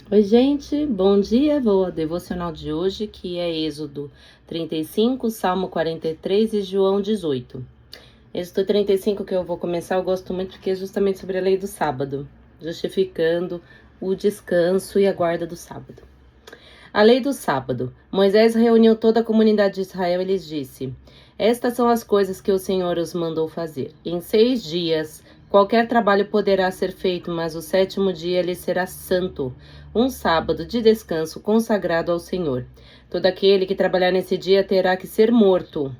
Oi, gente, bom dia. Vou ao devocional de hoje, que é Êxodo 35, Salmo 43 e João 18. Êxodo 35, que eu vou começar, eu gosto muito porque é justamente sobre a lei do sábado, justificando o descanso e a guarda do sábado. A lei do sábado. Moisés reuniu toda a comunidade de Israel e lhes disse: Estas são as coisas que o Senhor os mandou fazer. Em 6 dias, qualquer trabalho poderá ser feito, mas o 7º dia lhe será santo, um sábado de descanso consagrado ao Senhor. Todo aquele que trabalhar nesse dia terá que ser morto.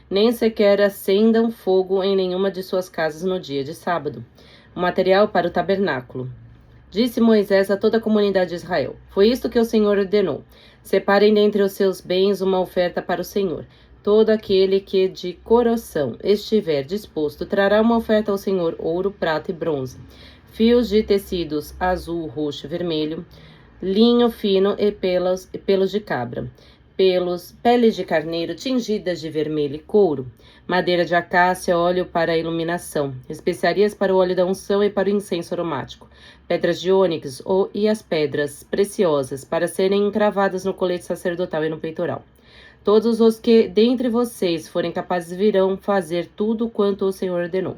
Nem sequer acendam fogo em nenhuma de suas casas no dia de sábado. O material para o tabernáculo. Disse Moisés a toda a comunidade de Israel: Foi isto que o Senhor ordenou. Separem dentre os seus bens uma oferta para o Senhor. Todo aquele que de coração estiver disposto trará uma oferta ao Senhor: ouro, prata e bronze, fios de tecidos azul, roxo e vermelho, linho fino e pelos de cabra, peles de carneiro tingidas de vermelho e couro, madeira de acácia, óleo para a iluminação, especiarias para o óleo da unção e para o incenso aromático, pedras de ônix e as pedras preciosas para serem encravadas no colete sacerdotal e no peitoral. Todos os que dentre vocês forem capazes virão fazer tudo quanto o Senhor ordenou.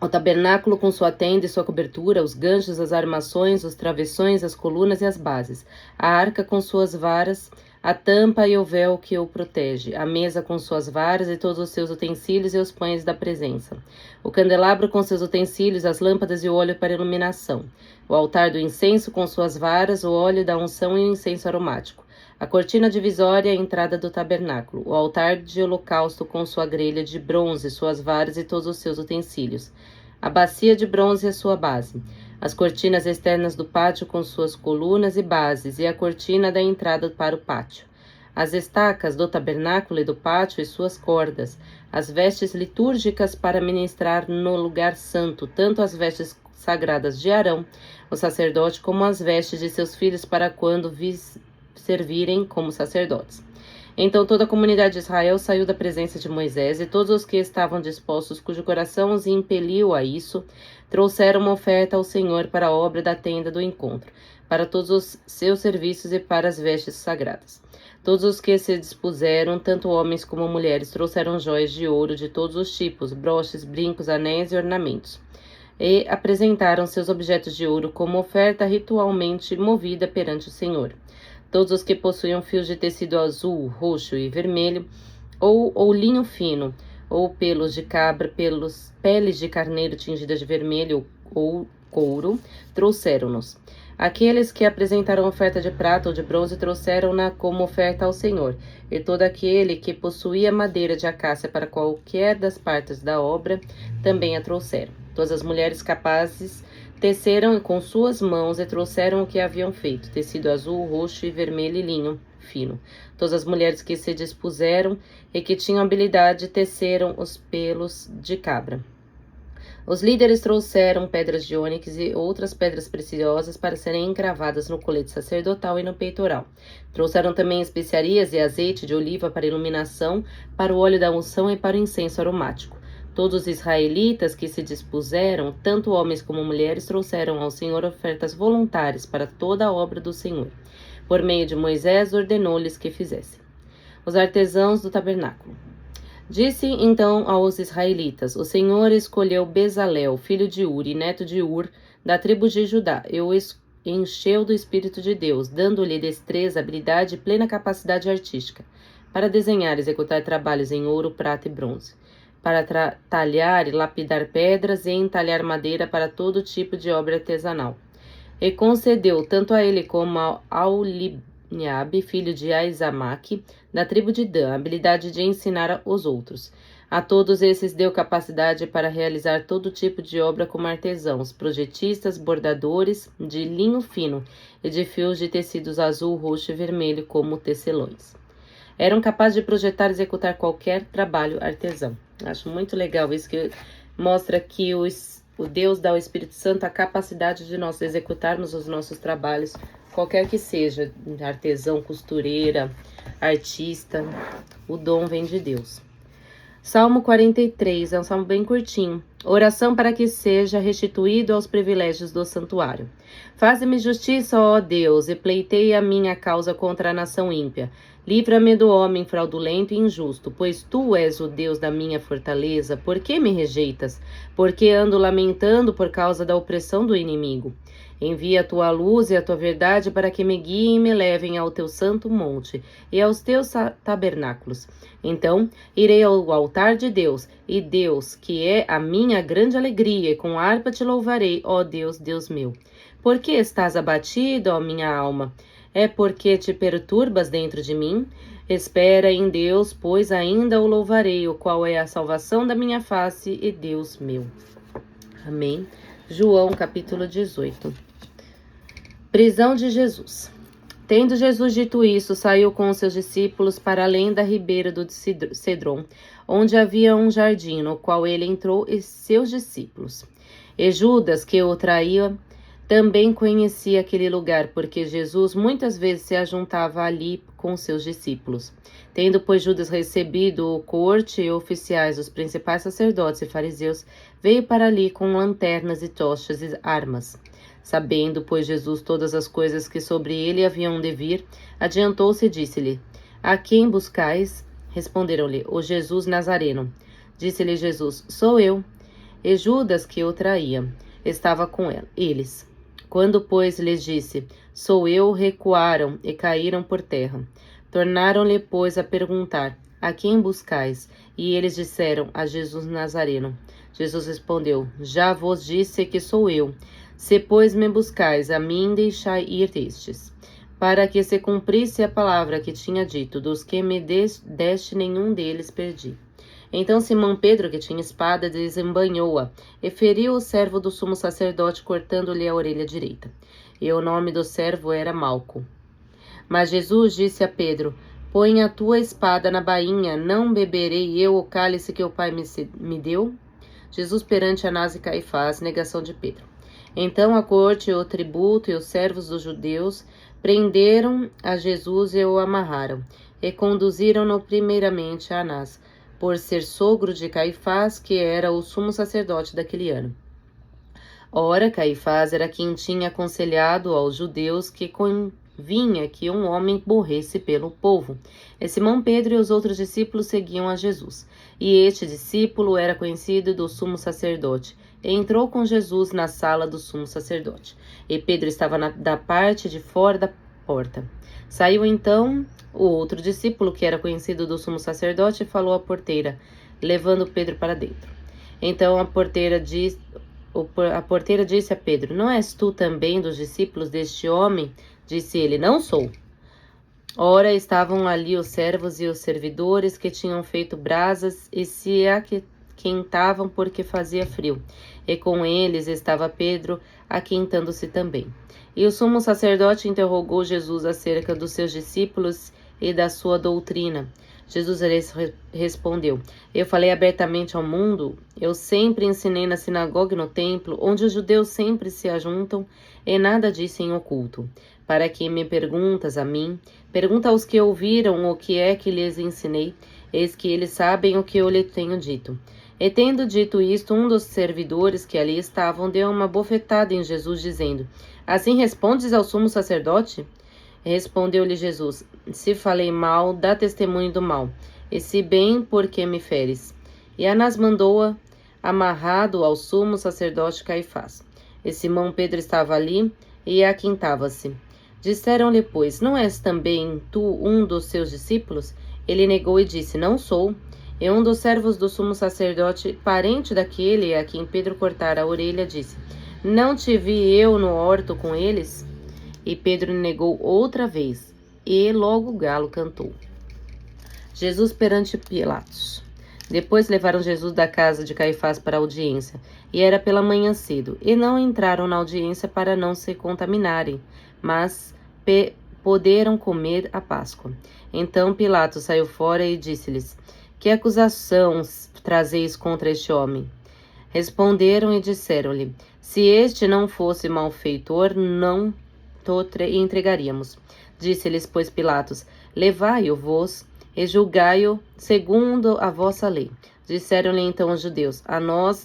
O tabernáculo com sua tenda e sua cobertura, os ganchos, as armações, os travessões, as colunas e as bases, a arca com suas varas, a tampa e o véu que o protege, a mesa com suas varas e todos os seus utensílios e os pães da presença, o candelabro com seus utensílios, as lâmpadas e o óleo para iluminação, o altar do incenso com suas varas, o óleo da unção e o incenso aromático, a cortina divisória e a entrada do tabernáculo, o altar de holocausto com sua grelha de bronze, suas varas e todos os seus utensílios, a bacia de bronze e a sua base, as cortinas externas do pátio com suas colunas e bases e a cortina da entrada para o pátio, as estacas do tabernáculo e do pátio e suas cordas, as vestes litúrgicas para ministrar no lugar santo, tanto as vestes sagradas de Arão, o sacerdote, como as vestes de seus filhos para quando servirem como sacerdotes. Então toda a comunidade de Israel saiu da presença de Moisés, e todos os que estavam dispostos, cujo coração os impeliu a isso, trouxeram uma oferta ao Senhor para a obra da tenda do encontro, para todos os seus serviços e para as vestes sagradas. Todos os que se dispuseram, tanto homens como mulheres, trouxeram joias de ouro de todos os tipos, broches, brincos, anéis e ornamentos, e apresentaram seus objetos de ouro como oferta ritualmente movida perante o Senhor. Todos os que possuíam fios de tecido azul, roxo e vermelho, ou linho fino, ou pelos de cabra, peles de carneiro tingidas de vermelho ou couro, trouxeram-nos. Aqueles que apresentaram oferta de prata ou de bronze trouxeram-na como oferta ao Senhor, e todo aquele que possuía madeira de acácia para qualquer das partes da obra também a trouxeram. Todas as mulheres capazes teceram com suas mãos e trouxeram o que haviam feito, tecido azul, roxo e vermelho e linho fino. Todas as mulheres que se dispuseram e que tinham habilidade teceram os pelos de cabra. Os líderes trouxeram pedras de ônix e outras pedras preciosas para serem encravadas no colete sacerdotal e no peitoral. Trouxeram também especiarias e azeite de oliva para iluminação, para o óleo da unção e para o incenso aromático. Todos os israelitas que se dispuseram, tanto homens como mulheres, trouxeram ao Senhor ofertas voluntárias para toda a obra do Senhor. Por meio de Moisés, ordenou-lhes que fizessem. Os artesãos do tabernáculo. Disse então aos israelitas: O Senhor escolheu Bezalel, filho de Uri, neto de Ur, da tribo de Judá, e o encheu do Espírito de Deus, dando-lhe destreza, habilidade e plena capacidade artística, para desenhar e executar trabalhos em ouro, prata e bronze, para talhar e lapidar pedras e entalhar madeira para todo tipo de obra artesanal. E concedeu tanto a ele como ao Linhabe, filho de Aizamaque, da tribo de Dan, a habilidade de ensinar os outros. A todos esses deu capacidade para realizar todo tipo de obra como artesãos, projetistas, bordadores de linho fino e de fios de tecidos azul, roxo e vermelho como tecelões. Eram capazes de projetar e executar qualquer trabalho artesão. Acho muito legal isso, que mostra que o Deus dá ao Espírito Santo a capacidade de nós executarmos os nossos trabalhos, qualquer que seja, artesão, costureira, artista, o dom vem de Deus. Salmo 43, é um salmo bem curtinho. Oração para que seja restituído aos privilégios do santuário. Faze-me justiça, ó Deus, e pleiteia a minha causa contra a nação ímpia. Livra-me do homem fraudulento e injusto, pois tu és o Deus da minha fortaleza. Por que me rejeitas? Porque ando lamentando por causa da opressão do inimigo. Envia a tua luz e a tua verdade para que me guiem e me levem ao teu santo monte e aos teus tabernáculos. Então irei ao altar de Deus, e Deus, que é a minha grande alegria, e com harpa te louvarei, ó Deus, Deus meu. Por que estás abatido, ó minha alma? É porque te perturbas dentro de mim? Espera em Deus, pois ainda o louvarei, o qual é a salvação da minha face e Deus meu. Amém. João, capítulo 18. Prisão de Jesus. Tendo Jesus dito isso, saiu com os seus discípulos para além da ribeira do Cedron, onde havia um jardim, no qual ele entrou e seus discípulos. E Judas, que o traía, também conhecia aquele lugar, porque Jesus muitas vezes se ajuntava ali com seus discípulos. Tendo, pois, Judas recebido o corte e oficiais, os principais sacerdotes e fariseus, veio para ali com lanternas e tochas e armas. Sabendo, pois, Jesus todas as coisas que sobre ele haviam de vir, adiantou-se e disse-lhe: A quem buscais? Responderam-lhe: O Jesus Nazareno. Disse-lhe Jesus: Sou eu. E Judas, que o traía, estava com eles. Quando, pois, lhes disse: Sou eu, recuaram e caíram por terra. Tornaram-lhe, pois, a perguntar: A quem buscais? E eles disseram: A Jesus Nazareno. Jesus respondeu: Já vos disse que sou eu. Se, pois, me buscais, a mim deixai ir estes, para que se cumprisse a palavra que tinha dito: Dos que me deste, nenhum deles perdi. Então Simão Pedro, que tinha espada, desembainhou-a e feriu o servo do sumo sacerdote, cortando-lhe a orelha direita. E o nome do servo era Malco. Mas Jesus disse a Pedro: Põe a tua espada na bainha, não beberei eu o cálice que o Pai me deu? Jesus perante Anás e Caifás, negação de Pedro. Então a corte, o tributo e os servos dos judeus prenderam a Jesus e o amarraram, e conduziram-no primeiramente a Anás, por ser sogro de Caifás, que era o sumo sacerdote daquele ano. Ora, Caifás era quem tinha aconselhado aos judeus que convinha que um homem morresse pelo povo. E Simão Pedro e os outros discípulos seguiam a Jesus. E este discípulo era conhecido do sumo sacerdote. E entrou com Jesus na sala do sumo sacerdote. E Pedro estava da parte de fora da porta. Saiu então o outro discípulo, que era conhecido do sumo sacerdote, e falou à porteira, levando Pedro para dentro. Então a porteira disse a Pedro: Não és tu também dos discípulos deste homem? Disse ele: Não sou. Ora, estavam ali os servos e os servidores que tinham feito brasas e se aquentavam porque fazia frio. E com eles estava Pedro, aquentando-se também. E o sumo sacerdote interrogou Jesus acerca dos seus discípulos e da sua doutrina. Jesus lhes respondeu: Eu falei abertamente ao mundo, eu sempre ensinei na sinagoga e no templo, onde os judeus sempre se ajuntam, e nada disse em oculto. Para que me perguntas a mim, pergunta aos que ouviram o que é que lhes ensinei, eis que eles sabem o que eu lhe tenho dito. E tendo dito isto, um dos servidores que ali estavam deu uma bofetada em Jesus, dizendo: Assim respondes ao sumo sacerdote? Respondeu-lhe Jesus: Se falei mal, dá testemunho do mal, e se bem, por que me feres? E Anás mandou-a amarrado ao sumo sacerdote Caifás. E Simão Pedro estava ali e aquintava-se. Disseram-lhe, pois: Não és também tu um dos seus discípulos? Ele negou e disse: Não sou. E um dos servos do sumo sacerdote, parente daquele a quem Pedro cortara a orelha, disse: Não te vi eu no horto com eles? E Pedro negou outra vez, e logo o galo cantou. Jesus perante Pilatos. Depois levaram Jesus da casa de Caifás para a audiência, e era pela manhã cedo, e não entraram na audiência para não se contaminarem, mas poderam comer a Páscoa. Então Pilatos saiu fora e disse-lhes: Que acusação trazeis contra este homem? Responderam e disseram-lhe: Se este não fosse malfeitor, não entregaríamos. Disse-lhes, pois, Pilatos: Levai-o vós e julgai-o segundo a vossa lei. Disseram-lhe então os judeus: a nós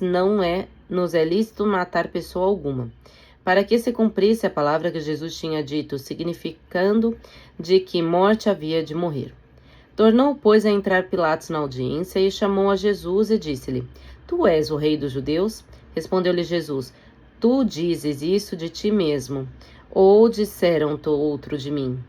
nos é lícito matar pessoa alguma. Para que se cumprisse a palavra que Jesus tinha dito, significando de que morte havia de morrer. Tornou, pois, a entrar Pilatos na audiência e chamou a Jesus e disse-lhe: Tu és o rei dos judeus? Respondeu-lhe Jesus: Tu dizes isso de ti mesmo, ou disseram-te outro de mim?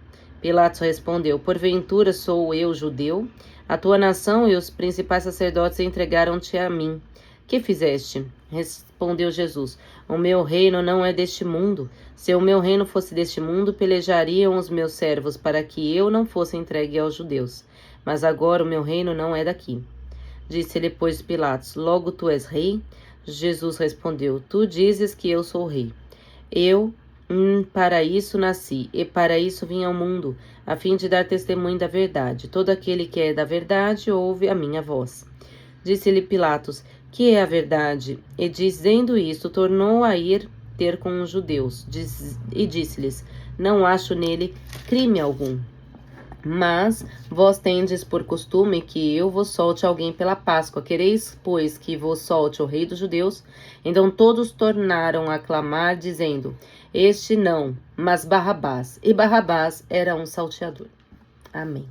Pilatos respondeu: Porventura sou eu judeu? A tua nação e os principais sacerdotes entregaram-te a mim. Que fizeste? Respondeu Jesus: O meu reino não é deste mundo. Se o meu reino fosse deste mundo, pelejariam os meus servos para que eu não fosse entregue aos judeus. Mas agora o meu reino não é daqui. Disse-lhe, pois, Pilatos: Logo tu és rei? Jesus respondeu: Tu dizes que eu sou rei. Eu para isso nasci, e para isso vim ao mundo, a fim de dar testemunho da verdade. Todo aquele que é da verdade ouve a minha voz. Disse-lhe Pilatos: Que é a verdade? E dizendo isto, tornou a ir ter com os judeus, e disse-lhes: Não acho nele crime algum. Mas vós tendes por costume que eu vos solte alguém pela Páscoa. Quereis, pois, que vos solte o rei dos judeus? Então todos tornaram a clamar, dizendo: Este não, mas Barrabás. E Barrabás era um salteador. Amém.